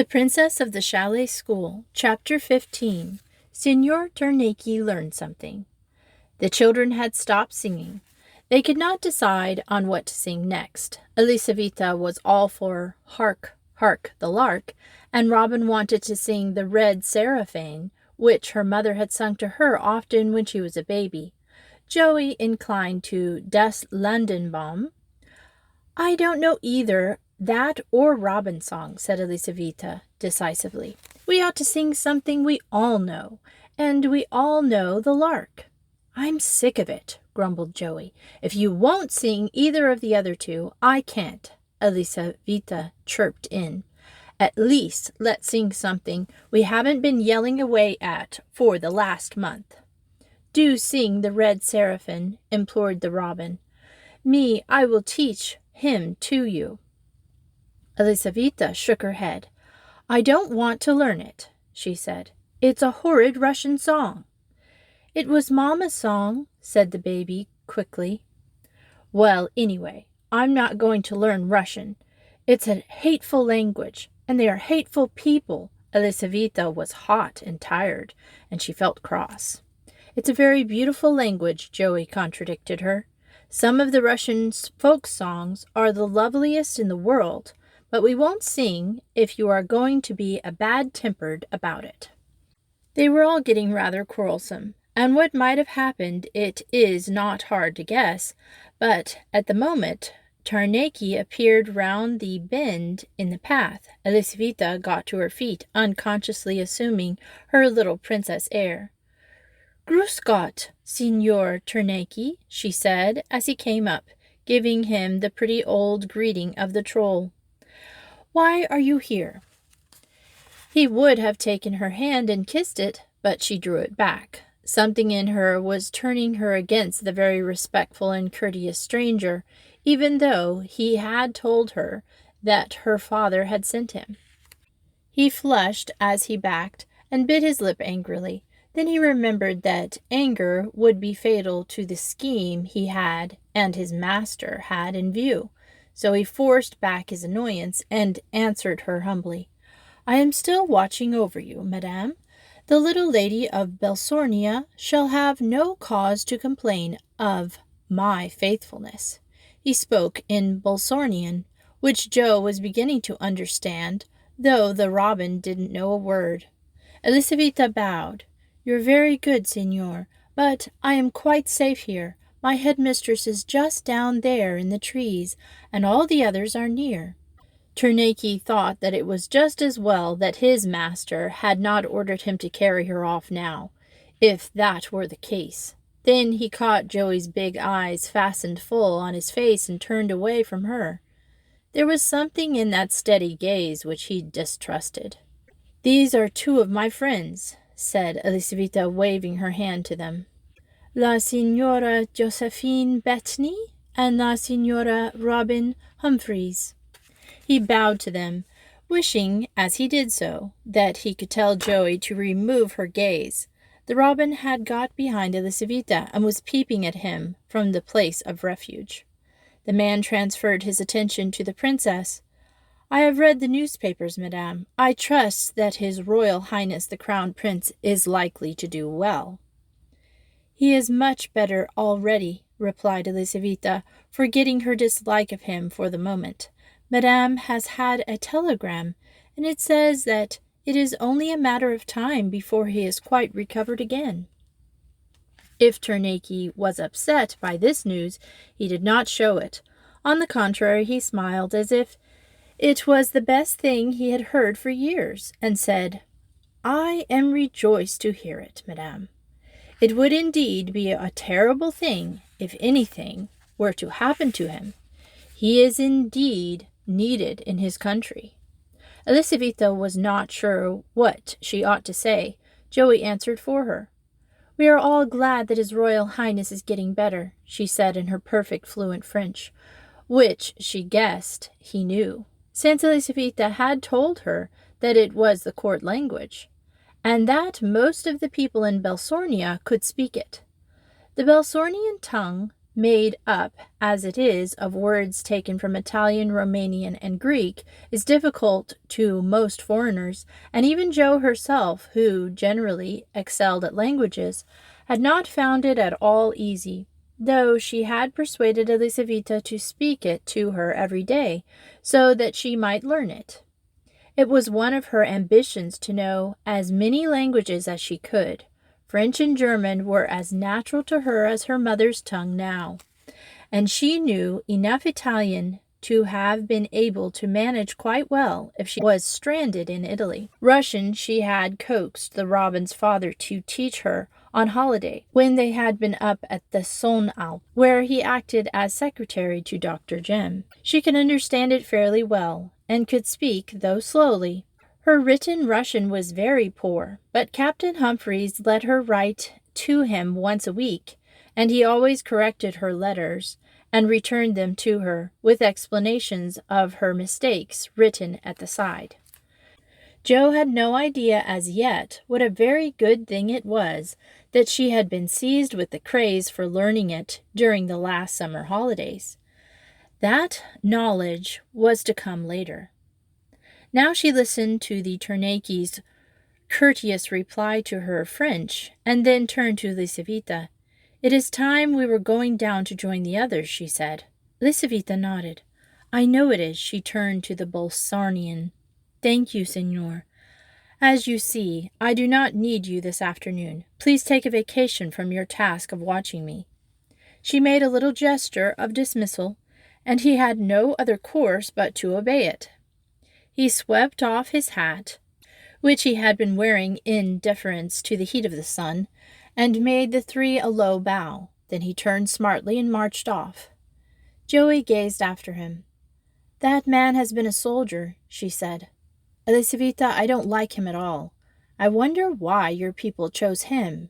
The Princess of the Chalet School, Chapter 15. Signor Ternacchi Learned Something. The children had stopped singing. They could not decide on what to sing next. Elisaveta was all for Hark, Hark the Lark, and Robin wanted to sing the Red Seraphine, which her mother had sung to her often when she was a baby. Joey inclined to Das Landenbaum. I don't know either that or Robin's song, said Elisaveta decisively. We ought to sing something we all know, and we all know the lark. I'm sick of it, grumbled Joey. If you won't sing either of the other two, I can't, Elisaveta chirped in. At least let's sing something we haven't been yelling away at for the last month. Do sing the Red Seraphine, implored the robin. Me, I will teach him to you. Elisaveta shook her head. I don't want to learn it, she said. It's a horrid Russian song. It was Mama's song, said the baby quickly. Well, anyway, I'm not going to learn Russian. It's a hateful language, and they are hateful people. Elisaveta was hot and tired, and she felt cross. It's a very beautiful language, Joey contradicted her. Some of the Russian folk songs are the loveliest in the world, but we won't sing if you are going to be bad-tempered about it. They were all getting rather quarrelsome, and what might have happened it is not hard to guess, but at the moment Ternacchi appeared round the bend in the path. Elisaveta got to her feet, unconsciously assuming her little princess air. Grüß Gott, Signor Ternacchi, she said as he came up, giving him the pretty old greeting of the troll. Why are you here? He would have taken her hand and kissed it, but she drew it back. Something in her was turning her against the very respectful and courteous stranger, even though he had told her that her father had sent him. He flushed as he backed and bit his lip angrily. Then he remembered that anger would be fatal to the scheme he had and his master had in view. So he forced back his annoyance and answered her humbly. I am still watching over you, madame. The little lady of Belsornia shall have no cause to complain of my faithfulness. He spoke in Belsornian, which Joe was beginning to understand, though the robin didn't know a word. Elisaveta bowed. You're very good, signor, but I am quite safe here. My headmistress is just down there in the trees, and all the others are near. Ternacchi thought that it was just as well that his master had not ordered him to carry her off now, if that were the case. Then he caught Joey's big eyes fastened full on his face and turned away from her. There was something in that steady gaze which he distrusted. These are two of my friends, said Elisaveta, waving her hand to them. La Signora Josephine Bettany and La Signora Robin Humphreys. He bowed to them, wishing, as he did so, that he could tell Joey to remove her gaze. The robin had got behind Elisaveta and was peeping at him from the place of refuge. The man transferred his attention to the princess. I have read the newspapers, madame. I trust that His Royal Highness the Crown Prince is likely to do well. He is much better already, replied Elisaveta, forgetting her dislike of him for the moment. Madame has had a telegram, and it says that it is only a matter of time before he is quite recovered again. If Ternacchi was upset by this news, he did not show it. On the contrary, he smiled as if it was the best thing he had heard for years, and said, I am rejoiced to hear it, madame. It would indeed be a terrible thing if anything were to happen to him. He is indeed needed in his country. Elisaveta was not sure what she ought to say. Joey answered for her. We are all glad that His Royal Highness is getting better, she said in her perfect fluent French, which she guessed he knew, since Elisaveta had told her that it was the court language, and that most of the people in Belsornia could speak it. The Belsornian tongue made up as it is of words taken from Italian, Romanian, and Greek, is difficult to most foreigners, and even Jo herself, who generally excelled at languages, had not found it at all easy, though she had persuaded Elisaveta to speak it to her every day, so that she might learn it. It was one of her ambitions to know as many languages as she could. French and German were as natural to her as her mother's tongue now, and she knew enough Italian to have been able to manage quite well if she was stranded in Italy. Russian she had coaxed the Robins' father to teach her on holiday, when they had been up at the Sonnenalp, where he acted as secretary to Dr. Jem. She could understand it fairly well, and could speak, though slowly. Her written Russian was very poor, but Captain Humphreys let her write to him once a week, and he always corrected her letters and returned them to her, with explanations of her mistakes written at the side. Jo had no idea as yet what a very good thing it was that she had been seized with the craze for learning it during the last summer holidays. That knowledge was to come later. Now she listened to the Ternakey's courteous reply to her French, and then turned to Elisaveta. "It is time we were going down to join the others," she said. Elisaveta nodded. "I know it is." She turned to the Bolsarnian. "Thank you, Signor. As you see, I do not need you this afternoon. Please take a vacation from your task of watching me." She made a little gesture of dismissal, and he had no other course but to obey it. He swept off his hat, which he had been wearing in deference to the heat of the sun, and made the three a low bow. Then he turned smartly and marched off. Joey gazed after him. "That man has been a soldier," she said. "Elisaveta, I don't like him at all. I wonder why your people chose him.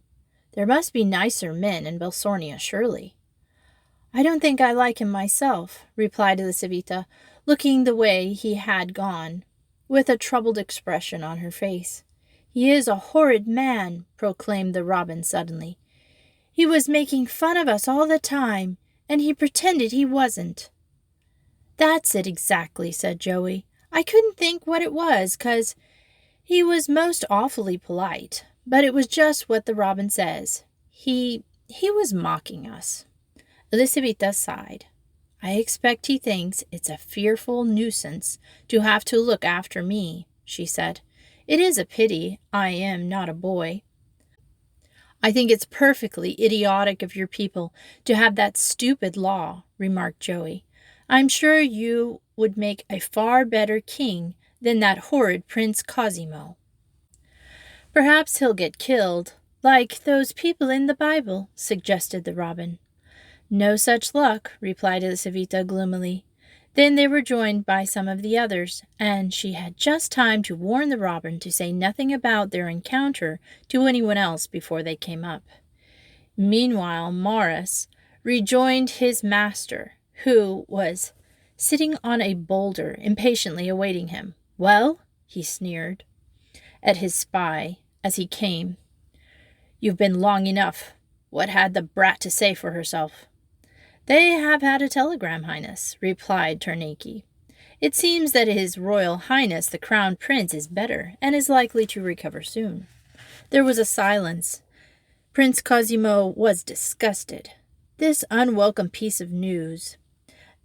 There must be nicer men in Belsornia, surely." "I don't think I like him myself," replied Elisaveta, looking the way he had gone, with a troubled expression on her face. "He is a horrid man," proclaimed the Robin suddenly. "He was making fun of us all the time, and he pretended he wasn't." "That's it exactly," said Joey. "I couldn't think what it was, 'cause he was most awfully polite, but it was just what the Robin says. He was mocking us." Elisaveta sighed. "I expect he thinks it's a fearful nuisance to have to look after me," she said. "It is a pity I am not a boy." "I think it's perfectly idiotic of your people to have that stupid law," remarked Joey. "I'm sure you would make a far better king than that horrid Prince Cosimo." "Perhaps he'll get killed, like those people in the Bible," suggested the Robin. "No such luck," replied Elisaveta gloomily. Then they were joined by some of the others, and she had just time to warn the Robin to say nothing about their encounter to anyone else before they came up. Meanwhile, Morris rejoined his master, who was sitting on a boulder, impatiently awaiting him. "Well?" he sneered at his spy as he came. "You've been long enough. What had the brat to say for herself?" "They have had a telegram, Highness," replied Ternakey. "It seems that His Royal Highness the Crown Prince is better, and is likely to recover soon." There was a silence. Prince Cosimo was disgusted. This unwelcome piece of news.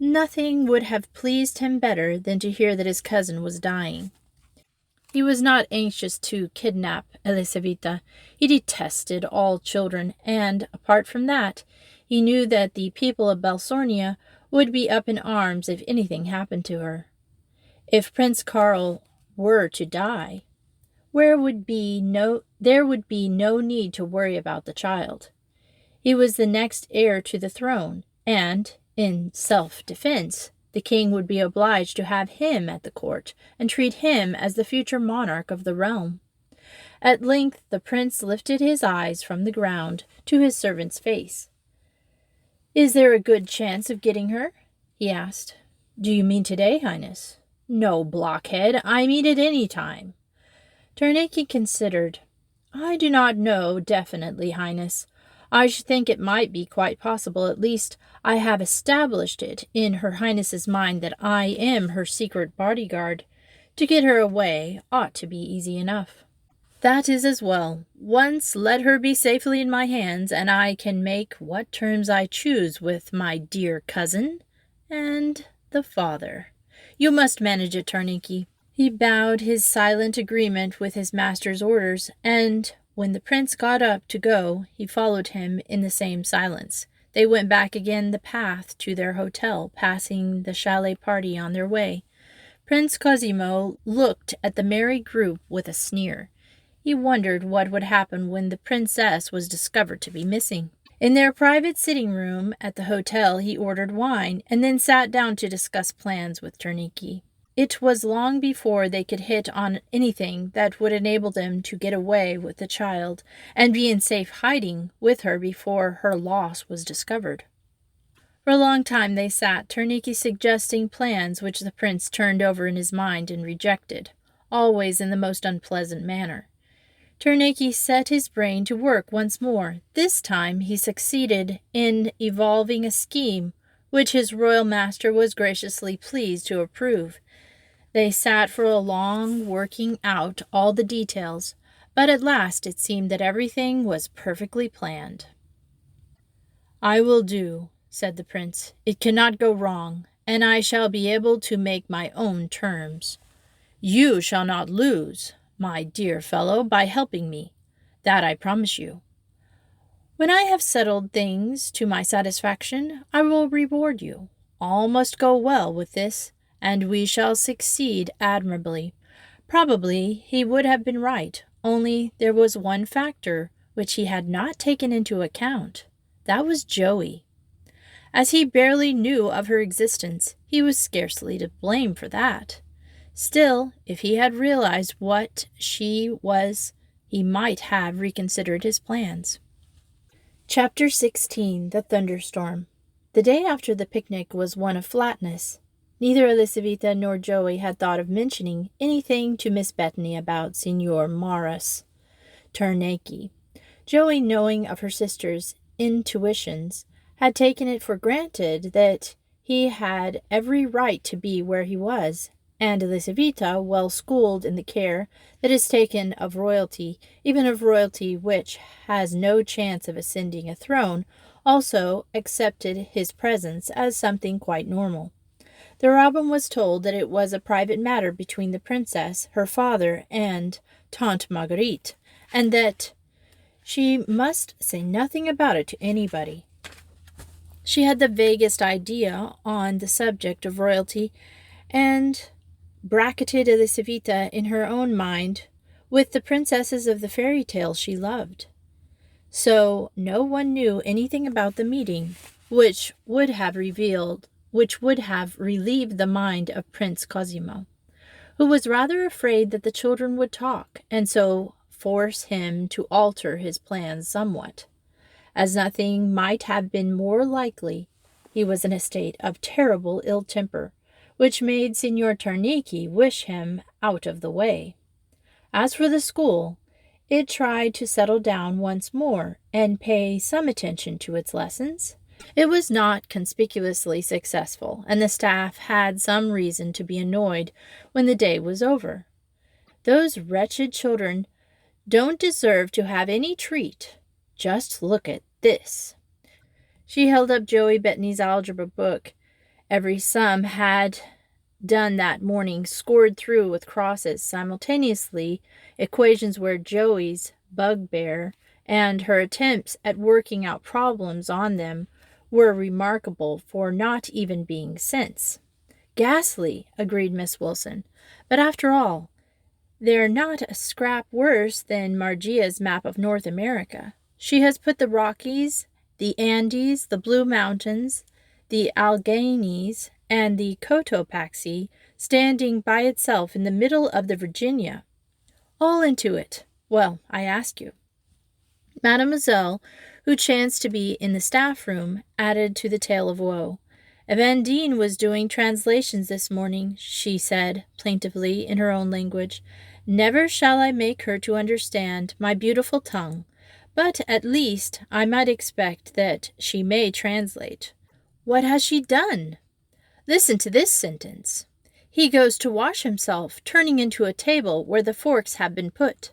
Nothing would have pleased him better than to hear that his cousin was dying. He was not anxious to kidnap Elisaveta. He detested all children, and, apart from that, he knew that the people of Belsornia would be up in arms if anything happened to her. If Prince Karl were to die, there would be no need to worry about the child. He was the next heir to the throne, and, in self-defense, the king would be obliged to have him at the court and treat him as the future monarch of the realm. At length the prince lifted his eyes from the ground to his servant's face. "Is there a good chance of getting her?" he asked. "Do you mean today, Highness?" "No, blockhead, I mean at any time." Ternakey considered. "I do not know definitely, Highness. I should think it might be quite possible, at least I have established it in Her Highness's mind that I am her secret bodyguard. To get her away ought to be easy enough. That is as well. Once let her be safely in my hands, and I can make what terms I choose with my dear cousin and the father. You must manage it, Tarniki. He bowed his silent agreement with his master's orders, and when the prince got up to go, he followed him in the same silence. They went back again the path to their hotel, passing the chalet party on their way. Prince Cosimo looked at the merry group with a sneer. He wondered what would happen when the princess was discovered to be missing. In their private sitting room at the hotel, he ordered wine and then sat down to discuss plans with Tarniki. It was long before they could hit on anything that would enable them to get away with the child and be in safe hiding with her before her loss was discovered. For a long time they sat, Tarniki suggesting plans which the prince turned over in his mind and rejected, always in the most unpleasant manner. Tarniki set his brain to work once more. This time he succeeded in evolving a scheme which his royal master was graciously pleased to approve. They sat for a long, working out all the details, but at last it seemed that everything was perfectly planned. "I will do," said the prince. "It cannot go wrong, and I shall be able to make my own terms. You shall not lose, my dear fellow, by helping me. That I promise you. When I have settled things to my satisfaction, I will reward you. All must go well with this, and we shall succeed admirably." Probably he would have been right, only there was one factor which he had not taken into account. That was Joey. As he barely knew of her existence, he was scarcely to blame for that. Still, if he had realized what she was, he might have reconsidered his plans. Chapter 16. The Thunderstorm. The day after the picnic was one of flatness. Neither Elisaveta nor Joey had thought of mentioning anything to Miss Bethany about Signor Maurus Tarnaki. Joey, knowing of her sister's intuitions, had taken it for granted that he had every right to be where he was, and Elisaveta, well schooled in the care that is taken of royalty, even of royalty which has no chance of ascending a throne, also accepted his presence as something quite normal. The Robin was told that it was a private matter between the princess, her father, and Tante Marguerite, and that she must say nothing about it to anybody. She had the vaguest idea on the subject of royalty, and bracketed Elisaveta in her own mind with the princesses of the fairy tales she loved. So no one knew anything about the meeting, which would have relieved the mind of Prince Cosimo, who was rather afraid that the children would talk, and so force him to alter his plans somewhat. As nothing might have been more likely, he was in a state of terrible ill temper, which made Signor Tarniki wish him out of the way. As for the school, it tried to settle down once more and pay some attention to its lessons. It was not conspicuously successful, and the staff had some reason to be annoyed when the day was over. "Those wretched children don't deserve to have any treat. Just look at this." She held up Joey Bettany's algebra book. Every sum had done that morning, scored through with crosses. Simultaneously, equations were Joey's bugbear, and her attempts at working out problems on them were remarkable for not even being sense. "Ghastly," agreed Miss Wilson. "But after all, they're not a scrap worse than Margia's map of North America. She has put the Rockies, the Andes, the Blue Mountains, the Alleghenies, and the Cotopaxi standing by itself in the middle of the Virginia. All into it. Well, I ask you." Mademoiselle, who chanced to be in the staff room, added to the tale of woe. "Evandine was doing translations this morning," she said plaintively in her own language. "Never shall I make her to understand my beautiful tongue, But at least I might expect that she may translate. What has she done? Listen to this sentence. He goes to wash himself, turning into a table where the forks have been put.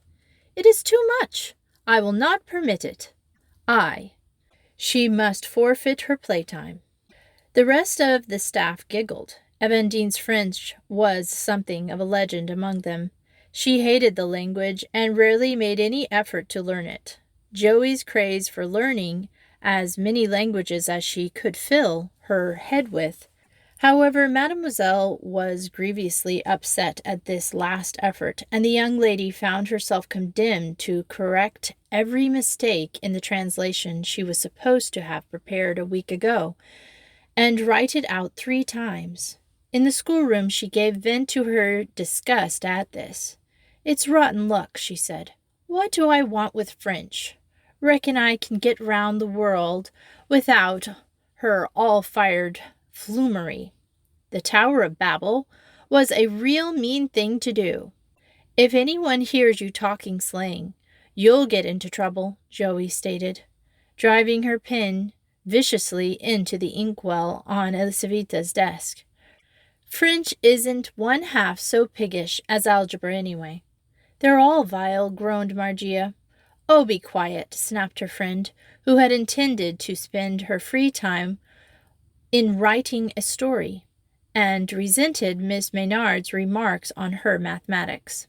It is too much. I will not permit it. She must forfeit her playtime. The rest of the staff giggled. Evandine's French was something of a legend among them. She hated the language and rarely made any effort to learn it. Joey's craze for learning as many languages as she could fill her head with. However, Mademoiselle was grievously upset at this last effort, and the young lady found herself condemned to correct every mistake in the translation she was supposed to have prepared a week ago, and write it out 3 times. In the schoolroom she gave vent to her disgust at this. "It's rotten luck," she said. "What do I want with French? Reckon I can get round the world without her all-fired flummery." The Tower of Babel was a real mean thing to do. "If anyone hears you talking slang, you'll get into trouble," Joey stated, driving her pen viciously into the inkwell on Elisaveta's desk. "French isn't one half so piggish as algebra anyway." "They're all vile," groaned Margia. "Oh, be quiet," snapped her friend, who had intended to spend her free time in writing a story, and resented Miss Maynard's remarks on her mathematics.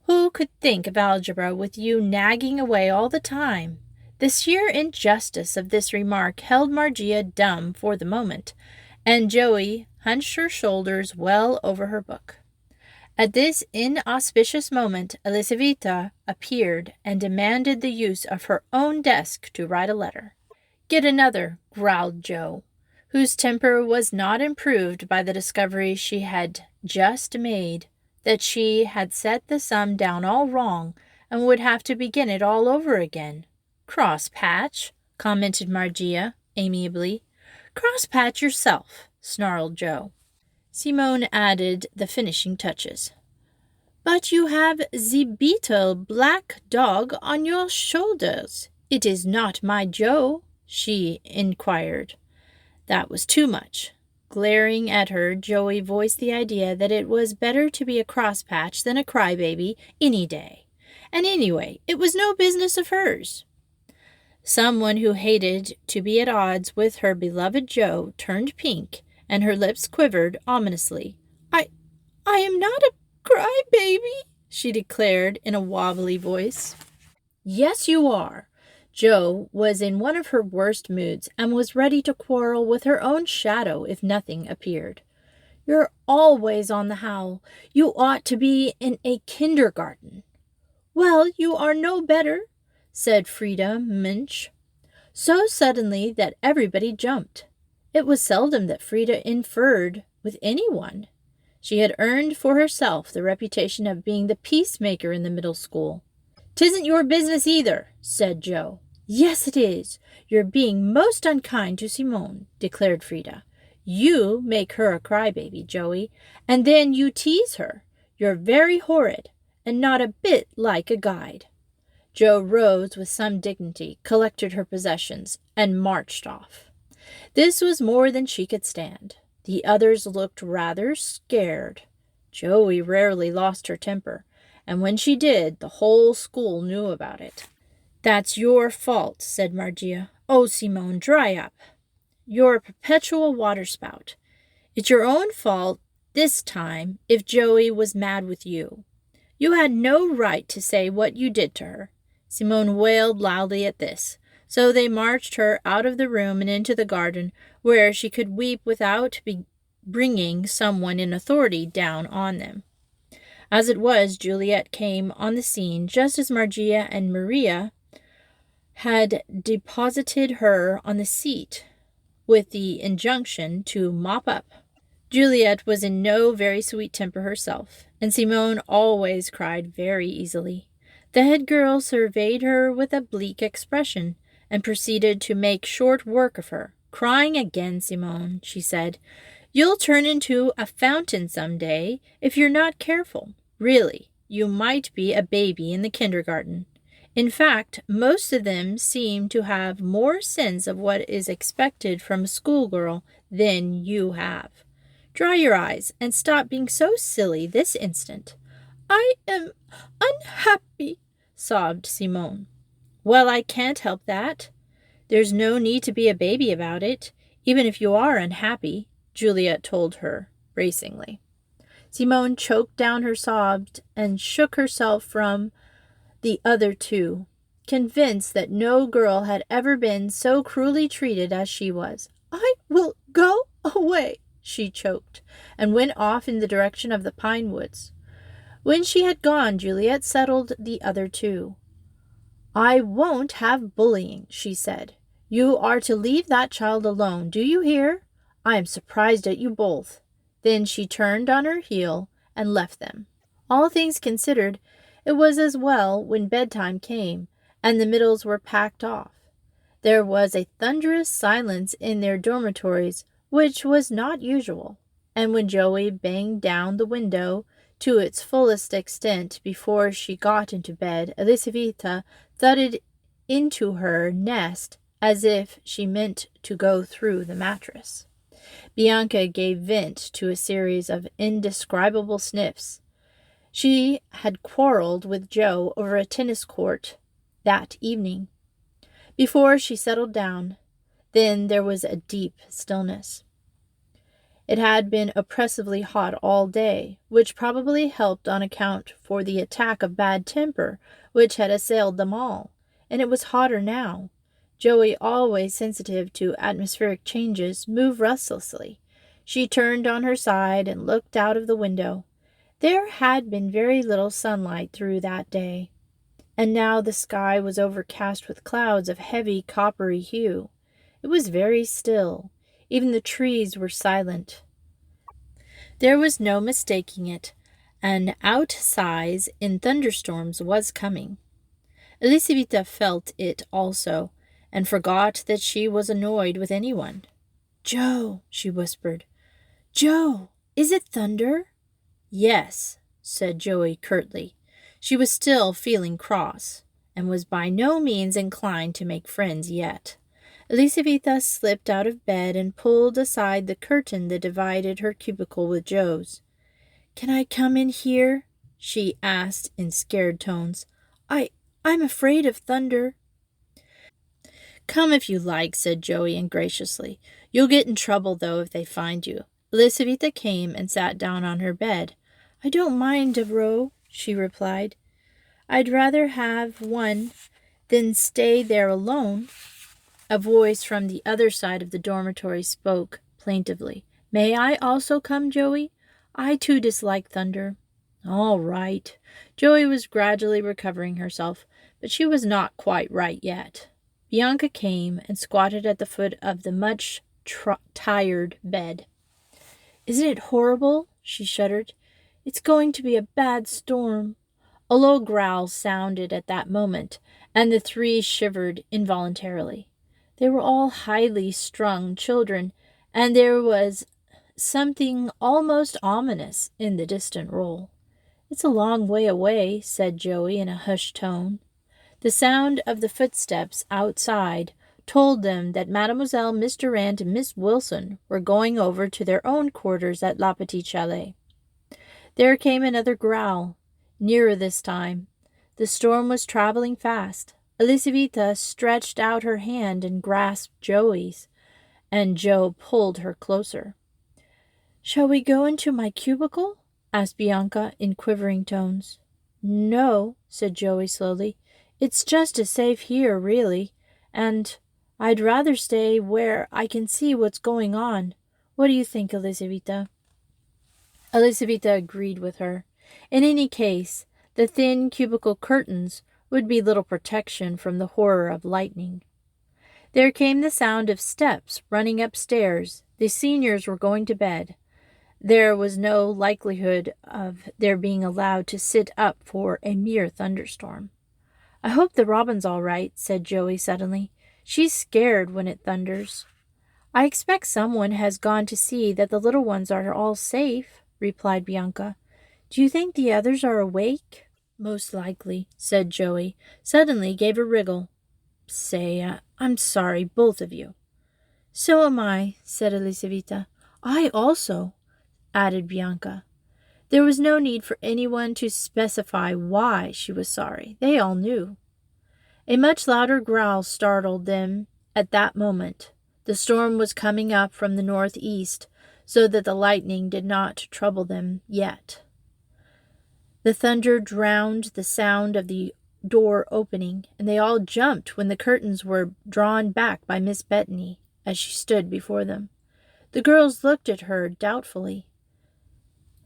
"Who could think of algebra with you nagging away all the time?" The sheer injustice of this remark held Margia dumb for the moment, and Joey hunched her shoulders well over her book. At this inauspicious moment, Elisaveta appeared and demanded the use of her own desk to write a letter. "Get another," growled Joe, whose temper was not improved by the discovery she had just made that she had set the sum down all wrong and would have to begin it all over again. "Cross-patch," commented Margia amiably. "Cross-patch yourself," snarled Joe. Simone added the finishing touches. "But you have the beetle black dog on your shoulders. It is not my Joe?" she inquired. That was too much. Glaring at her, Joey voiced the idea that it was better to be a crosspatch than a crybaby any day. And anyway, it was no business of hers. Someone who hated to be at odds with her beloved Joe turned pink, and her lips quivered ominously. I am not a crybaby," she declared in a wobbly voice. "Yes, you are." Joe was in one of her worst moods and was ready to quarrel with her own shadow if nothing appeared. "You're always on the howl. You ought to be in a kindergarten." "Well, you are no better," said Frida Munch, so suddenly that everybody jumped. It was seldom that Frida inferred with anyone. She had earned for herself the reputation of being the peacemaker in the middle school. "'Tisn't your business either," said Joe. "Yes, it is. You're being most unkind to Simone," declared Frida. "You make her a crybaby, Joey, and then you tease her. You're very horrid, and not a bit like a guide." Joe rose with some dignity, collected her possessions, and marched off. This was more than she could stand. The others looked rather scared. Joey rarely lost her temper, and when she did, the whole school knew about it. "That's your fault," said Margia. "Oh, Simone, dry up. You're a perpetual waterspout. It's your own fault this time if Joey was mad with you. You had no right to say what you did to her." Simone wailed loudly at this, so they marched her out of the room and into the garden, where she could weep without bringing someone in authority down on them. As it was, Juliet came on the scene just as Margia and Maria had deposited her on the seat with the injunction to mop up. Juliet was in no very sweet temper herself, and Simone always cried very easily. The head girl surveyed her with a bleak expression and proceeded to make short work of her. "Crying again, Simone," she said. "You'll turn into a fountain some day if you're not careful. Really, you might be a baby in the kindergarten. In fact, most of them seem to have more sense of what is expected from a schoolgirl than you have. Dry your eyes and stop being so silly this instant. I am unhappy, sobbed Simone. Well, I can't help that. There's no need to be a baby about it, even if you are unhappy, Juliet told her bracingly. Simone choked down her sobs and shook herself from the other two, convinced that no girl had ever been so cruelly treated as she was. I will go away, she choked, and went off in the direction of the pine woods. When she had gone, Juliet settled the other two. I won't have bullying, she said. You are to leave that child alone, do you hear? I am surprised at you both. Then she turned on her heel and left them. All things considered, it was as well when bedtime came, and the Middles were packed off. There was a thunderous silence in their dormitories, which was not usual, and when Joey banged down the window to its fullest extent before she got into bed, Elisaveta thudded into her nest as if she meant to go through the mattress. Bianca gave vent to a series of indescribable sniffs. She had quarreled with Joe over a tennis court that evening. Before she settled down, then there was a deep stillness. It had been oppressively hot all day, which probably helped on account for the attack of bad temper which had assailed them all, and it was hotter now. Joey, always sensitive to atmospheric changes, moved restlessly. She turned on her side and looked out of the window. There had been very little sunlight through that day, and now the sky was overcast with clouds of heavy coppery hue. It was very still. Even the trees were silent. There was no mistaking it. An outsize in thunderstorms was coming. Elisaveta felt it also, and forgot that she was annoyed with anyone. Joe, she whispered. Joe, is it thunder? Yes, said Joey curtly. She was still feeling cross, and was by no means inclined to make friends yet. Elisaveta slipped out of bed and pulled aside the curtain that divided her cubicle with Joe's. Can I come in here? She asked in scared tones. I'm afraid of thunder. Come if you like, said Joey ingraciously. You'll get in trouble, though, if they find you. Elisaveta came and sat down on her bed. I don't mind a row, she replied. I'd rather have one than stay there alone. A voice from the other side of the dormitory spoke plaintively. May I also come, Joey? I too dislike thunder. All right. Joey was gradually recovering herself, but she was not quite right yet. Bianca came and squatted at the foot of the much tired bed. Isn't it horrible? She shuddered. It's going to be a bad storm. A low growl sounded at that moment, and the three shivered involuntarily. They were all highly strung children, and there was something almost ominous in the distant roll. It's a long way away, said Joey in a hushed tone. The sound of the footsteps outside told them that Mademoiselle, Miss Durand, and Miss Wilson were going over to their own quarters at La Petite Chalet. There came another growl, nearer this time. The storm was traveling fast. Elisaveta stretched out her hand and grasped Joey's, and Joe pulled her closer. Shall we go into my cubicle? Asked Bianca in quivering tones. No, said Joey slowly. It's just as safe here, really, and I'd rather stay where I can see what's going on. What do you think, Elisaveta? Elisaveta agreed with her. In any case, the thin cubicle curtains would be little protection from the horror of lightning. There came the sound of steps running upstairs. The seniors were going to bed. There was no likelihood of their being allowed to sit up for a mere thunderstorm. I hope the robin's all right, said Joey suddenly. She's scared when it thunders. I expect someone has gone to see that the little ones are all safe, replied Bianca. Do you think the others are awake? Most likely, said Joey, suddenly gave a wriggle. Say, I'm sorry, both of you. So am I, said Elisaveta. I also, added Bianca. There was no need for anyone to specify why she was sorry. They all knew. A much louder growl startled them at that moment. The storm was coming up from the northeast, so that the lightning did not trouble them yet. The thunder drowned the sound of the door opening, and they all jumped when the curtains were drawn back by Miss Bethany as she stood before them. The girls looked at her doubtfully.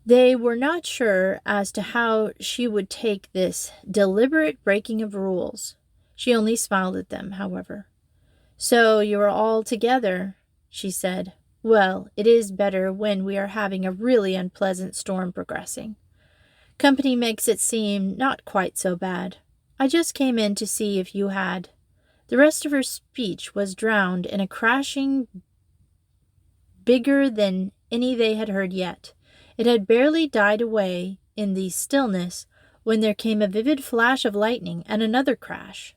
They were not sure as to how she would take this deliberate breaking of rules. She only smiled at them, however. So you are all together, she said. Well, it is better when we are having a really unpleasant storm progressing. Company makes it seem not quite so bad. I just came in to see if you had. The rest of her speech was drowned in a crashing bigger than any they had heard yet. It had barely died away in the stillness when there came a vivid flash of lightning and another crash.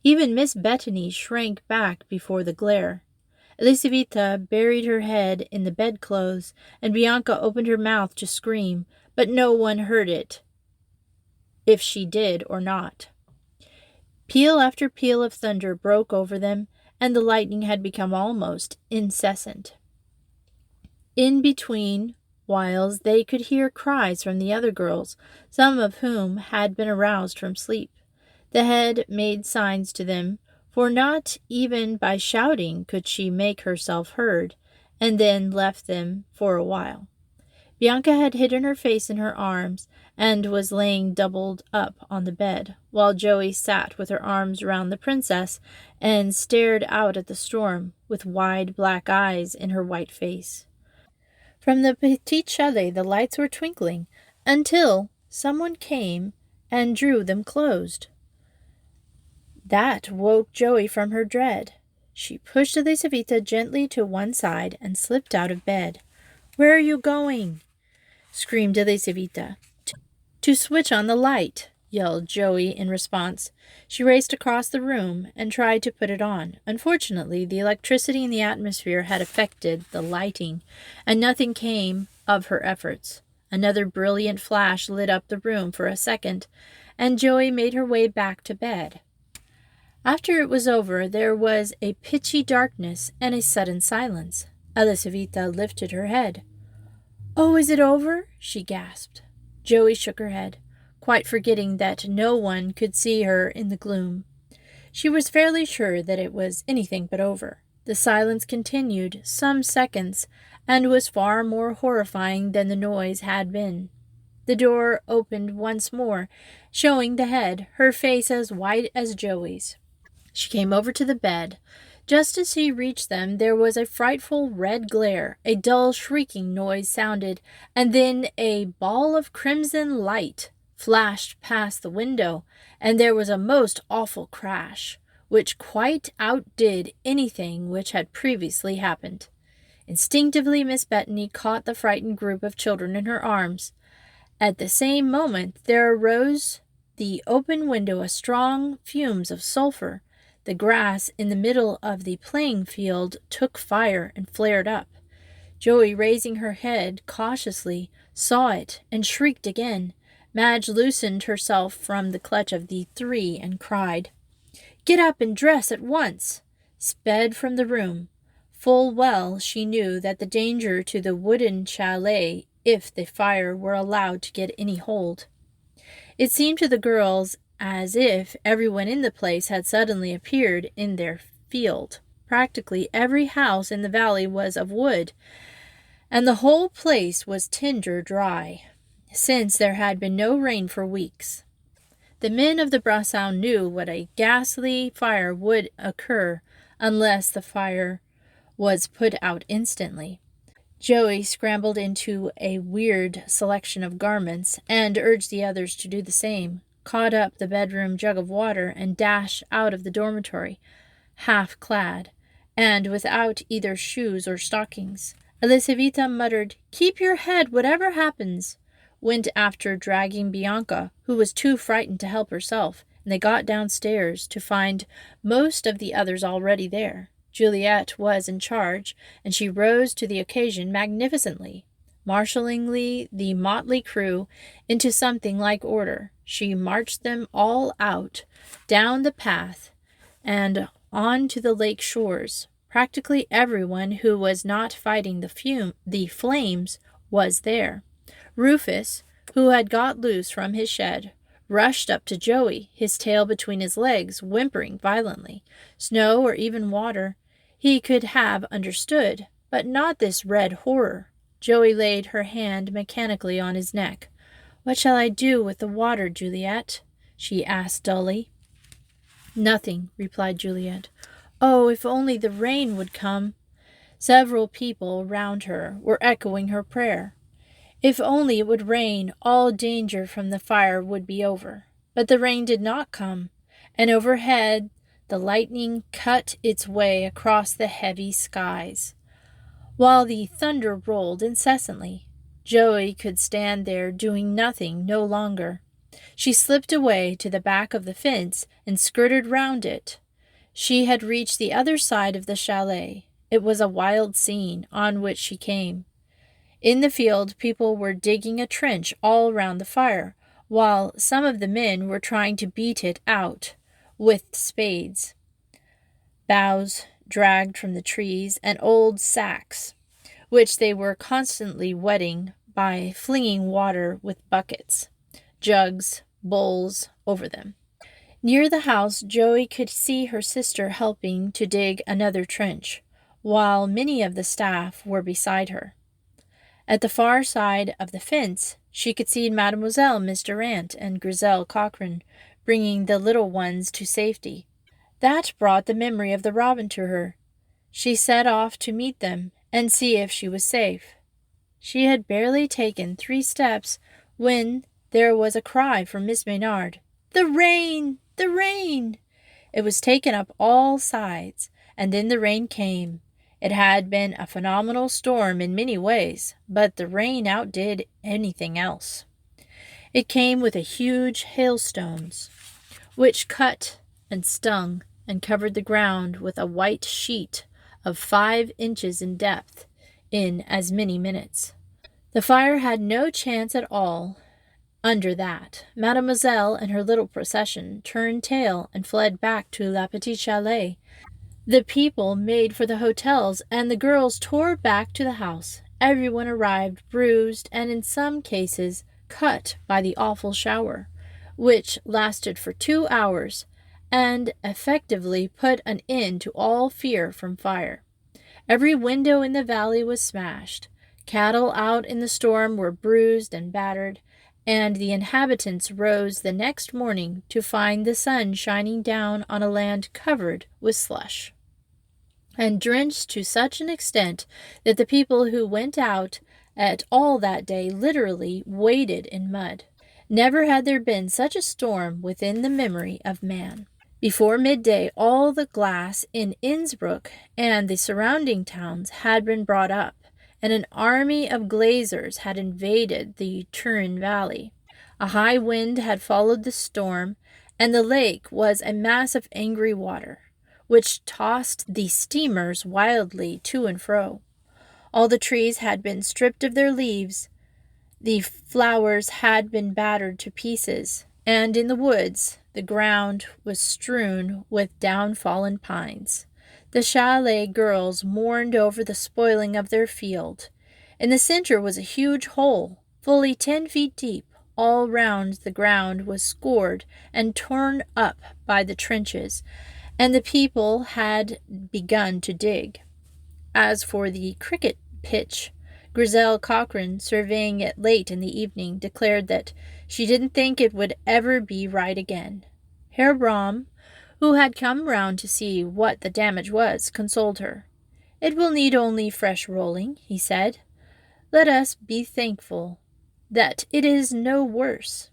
Even Miss Bethany shrank back before the glare. Elisaveta buried her head in the bedclothes, and Bianca opened her mouth to scream, but no one heard it, if she did or not. Peal after peal of thunder broke over them, and the lightning had become almost incessant. In between whiles they could hear cries from the other girls, some of whom had been aroused from sleep. The head made signs to them, for not even by shouting could she make herself heard, and then left them for a while. Bianca had hidden her face in her arms and was laying doubled up on the bed, while Joey sat with her arms round the princess and stared out at the storm with wide black eyes in her white face. From the petit chalet the lights were twinkling until someone came and drew them closed. That woke Joey from her dread. She pushed Elisaveta gently to one side and slipped out of bed. "Where are you going?" screamed Elisaveta. "To switch on the light," yelled Joey in response. She raced across the room and tried to put it on. Unfortunately, the electricity in the atmosphere had affected the lighting, and nothing came of her efforts. Another brilliant flash lit up the room for a second, and Joey made her way back to bed. After it was over, there was a pitchy darkness and a sudden silence. Elisaveta lifted her head. "Oh, is it over?" she gasped. Joey shook her head, quite forgetting that no one could see her in the gloom. She was fairly sure that it was anything but over. The silence continued some seconds and was far more horrifying than the noise had been. The door opened once more, showing the head, her face as white as Joey's. She came over to the bed. Just as she reached them, there was a frightful red glare. A dull shrieking noise sounded, and then a ball of crimson light flashed past the window, and there was a most awful crash, which quite outdid anything which had previously happened. Instinctively, Miss Bethany caught the frightened group of children in her arms. At the same moment, there arose the open window strong fumes of sulphur. The grass in the middle of the playing field took fire and flared up. Joey, raising her head cautiously, saw it and shrieked again. Madge loosened herself from the clutch of the three and cried, "Get up and dress at once!" sped from the room. Full well she knew that the danger to the wooden chalet if the fire were allowed to get any hold. It seemed to the girls as if everyone in the place had suddenly appeared in their field. Practically every house in the valley was of wood, and the whole place was tinder dry, since there had been no rain for weeks. The men of the Brassau knew what a ghastly fire would occur unless the fire was put out instantly. Joey scrambled into a weird selection of garments and urged the others to do the same, caught up the bedroom jug of water, and dashed out of the dormitory, half-clad, and without either shoes or stockings. Elisaveta muttered, "Keep your head, whatever happens. went after dragging Bianca, who was too frightened to help herself, and they got downstairs to find most of the others already there. Juliet was in charge, and she rose to the occasion magnificently, marshalling the motley crew into something like order. She marched them all out, down the path, and on to the lake shores. Practically everyone who was not fighting the flames was there. Rufus, who had got loose from his shed, rushed up to Joey, his tail between his legs, whimpering violently. Snow or even water he could have understood, but not this red horror. Joey laid her hand mechanically on his neck. "What shall I do with the water, Juliet?" she asked dully. "Nothing," replied Juliet. "Oh, if only the rain would come!" Several people round her were echoing her prayer. If only it would rain, all danger from the fire would be over. But the rain did not come, and overhead the lightning cut its way across the heavy skies, while the thunder rolled incessantly. Joey could stand there doing nothing no longer. She slipped away to the back of the fence and skirted round it. She had reached the other side of the chalet. It was a wild scene on which she came. In the field, people were digging a trench all round the fire, while some of the men were trying to beat it out with spades. Boughs dragged from the trees, and old sacks, which they were constantly wetting by flinging water with buckets, jugs, bowls over them. Near the house, Joey could see her sister helping to dig another trench, while many of the staff were beside her. At the far side of the fence, she could see Mademoiselle Miss Durant and Griselle Cochran bringing the little ones to safety. That brought the memory of the robin to her. She set off to meet them and see if she was safe. She had barely taken 3 steps when there was a cry from Miss Maynard. "The rain! The rain!" It was taken up all sides, and then the rain came. It had been a phenomenal storm in many ways, but the rain outdid anything else. It came with huge hailstones, which cut and stung and covered the ground with a white sheet of 5 inches in depth in as many minutes. The fire had no chance at all under that. Mademoiselle and her little procession turned tail and fled back to La Petite Chalet. The people made for the hotels, and the girls tore back to the house. Everyone arrived bruised and in some cases cut by the awful shower, which lasted for 2 hours and effectively put an end to all fear from fire. Every window in the valley was smashed. Cattle out in the storm were bruised and battered, and the inhabitants rose the next morning to find the sun shining down on a land covered with slush and drenched to such an extent that the people who went out at all that day literally waded in mud. Never had there been such a storm within the memory of man. Before midday, all the glass in Innsbruck and the surrounding towns had been brought up, and an army of glaziers had invaded the Turin Valley. A high wind had followed the storm, and the lake was a mass of angry water, which tossed the steamers wildly to and fro. All the trees had been stripped of their leaves, the flowers had been battered to pieces, and in the woods the ground was strewn with down-fallen pines. The chalet girls mourned over the spoiling of their field. In the center was a huge hole, fully 10 feet deep. All round the ground was scored and torn up by the trenches, and the people had begun to dig. As for the cricket pitch, Griselle Cochran, surveying it late in the evening, declared that she didn't think it would ever be right again. Herr Brahm, who had come round to see what the damage was, consoled her. "It will need only fresh rolling," he said. "Let us be thankful that it is no worse.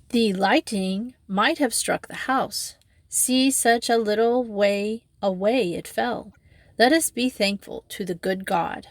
The lightning might have struck the house. See such a little way away it fell. Let us be thankful to the good God."